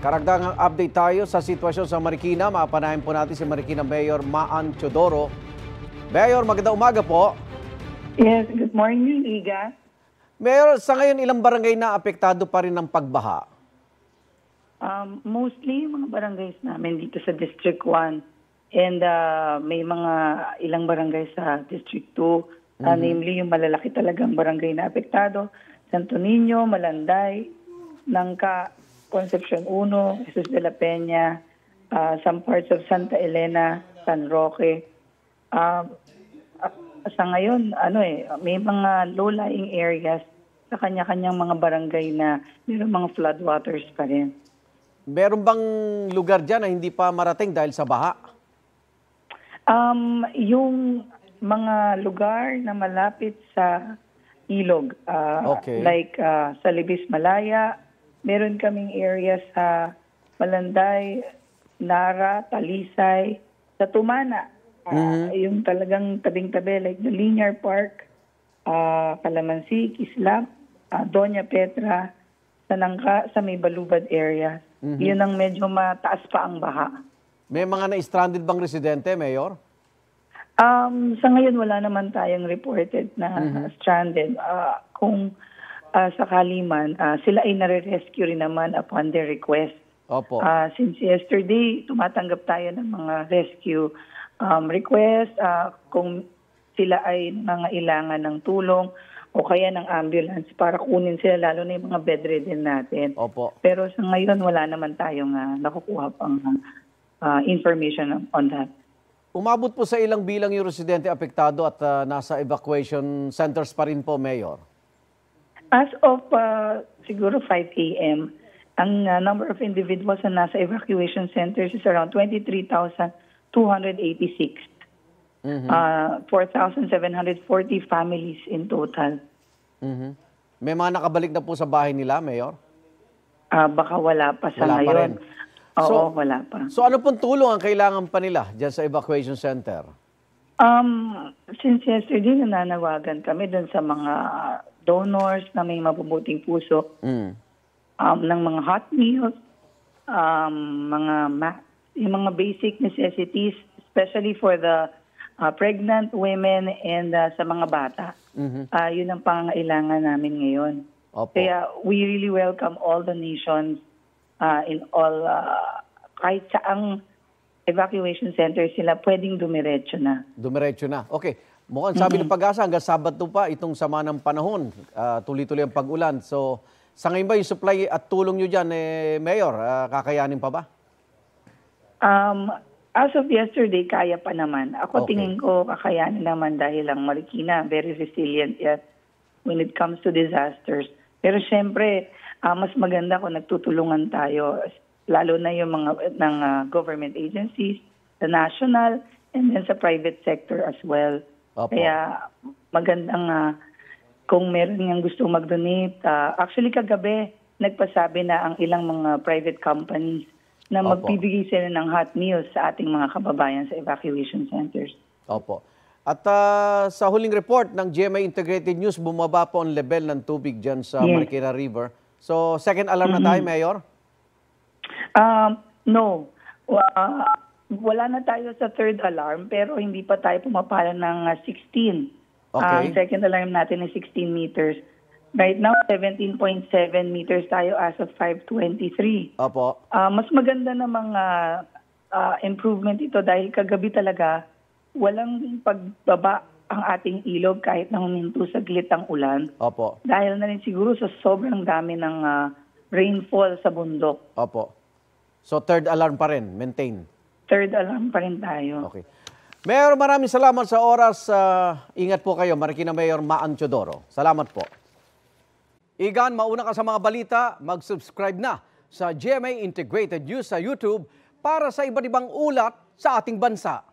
Karagdagang update tayo sa sitwasyon sa Marikina. Mapanahin po natin si Marikina Mayor Maan Teodoro. Mayor, magandang umaga po. Yes, good morning, Iga. Mayor, sa ngayon ilang barangay na apektado pa rin ng pagbaha? Mostly mga barangays namin dito sa District 1 and may mga ilang barangay sa District 2, namely yung malalaki talagang barangay na apektado, Santo Niño, Malanday, Nangka, Concepcion 1, Jesus de la Peña, some parts of Santa Elena, San Roque. Sa ngayon, may mga low-lying areas sa kanya-kanyang mga barangay na mayroong mga floodwaters pa rin. Meron bang lugar dyan na hindi pa marating dahil sa baha? Yung mga lugar na malapit sa ilog, like sa Libis Malaya, meron kaming areas sa Malanday, Nara, Talisay, sa Tumana, yung talagang tabing-tabi, like the Linear Park, Calamansi, Kislap, Doña Petra, sa Nangka, sa may Balubad area. Yun ang medyo mataas pa ang baha. May mga na-stranded bang residente, Mayor? Sa ngayon, wala naman tayong reported na stranded. Kung sakali man, sila ay nare-rescue rin naman upon their request. Opo. Since yesterday, tumatanggap tayo ng mga rescue request. Kung sila ay nangailangan ng tulong o kaya ng ambulance para kunin sila, lalo na yung mga bedridden natin. Opo. Pero sa ngayon, wala naman tayong nakukuha pang information on that. Umabot po sa ilang bilang yung residente apektado at nasa evacuation centers pa rin po, Mayor? As of siguro 5 a.m., ang number of individuals na nasa evacuation centers is around 23,286. 4,740 families in total. May mga nakabalik na po sa bahay nila, Mayor? Baka wala pa sa Wala pa ngayon. rin. Oo, wala pa. So ano pong tulong ang kailangan pa nila dyan sa evacuation center? Since yesterday, nananawagan kami dun sa mga donors na may mabubuting puso, ng mga hot meals, yung mga basic necessities, especially for the pregnant women and sa mga bata. Yun ang pangangailangan namin ngayon. Opo. Kaya we really welcome all donations in all, kahit saang evacuation center sila, pwedeng dumiretso na. Dumiretso na. Okay. Mukhang sabi ng Pag-asa hanggang Sabado pa itong sama ng panahon. Tuloy-tuloy ang pag-ulan. So, sa ngayon ba yung supply at tulong nyo dyan, Mayor, kakayanin pa ba? As of yesterday, kaya pa naman. Ako Okay. tingin ko kakayanin naman dahil ang Marikina, very resilient yan when it comes to disasters. Pero syempre, mas maganda kung nagtutulungan tayo, lalo na yung mga ng government agencies, the national, and then sa private sector as well. Opo. Kaya magandang kung meron niyang gusto mag-donate. Actually, kagabi, nagpasabi na ang ilang mga private companies na magbibigay sila ng hot meals sa ating mga kababayan sa evacuation centers. Opo. At sa huling report ng GMA Integrated News, bumaba po ang level ng tubig dyan sa Marikina River. So, second alarm na tayo, Mayor? No. Wala na tayo sa third alarm, pero hindi pa tayo pumapala ng 16. Okay. Second alarm natin is 16 meters. Right now, 17.7 meters tayo as of 5:23. Opo. Mas maganda na mga improvement ito dahil kagabi talaga walang pagbaba ang ating ilog kahit na huminto saglit ang ulan. Opo. Dahil na rin siguro sa sobrang dami ng rainfall sa bundok. Opo. So, third alarm pa rin, maintain. Third alarm pa rin tayo. Okay. Mayor, maraming salamat sa oras. Ingat po kayo, Marikina Mayor Maan Teodoro. Salamat po. Igan, mauna ka sa mga balita, mag-subscribe na sa GMA Integrated News sa YouTube para sa iba't ibang ulat sa ating bansa.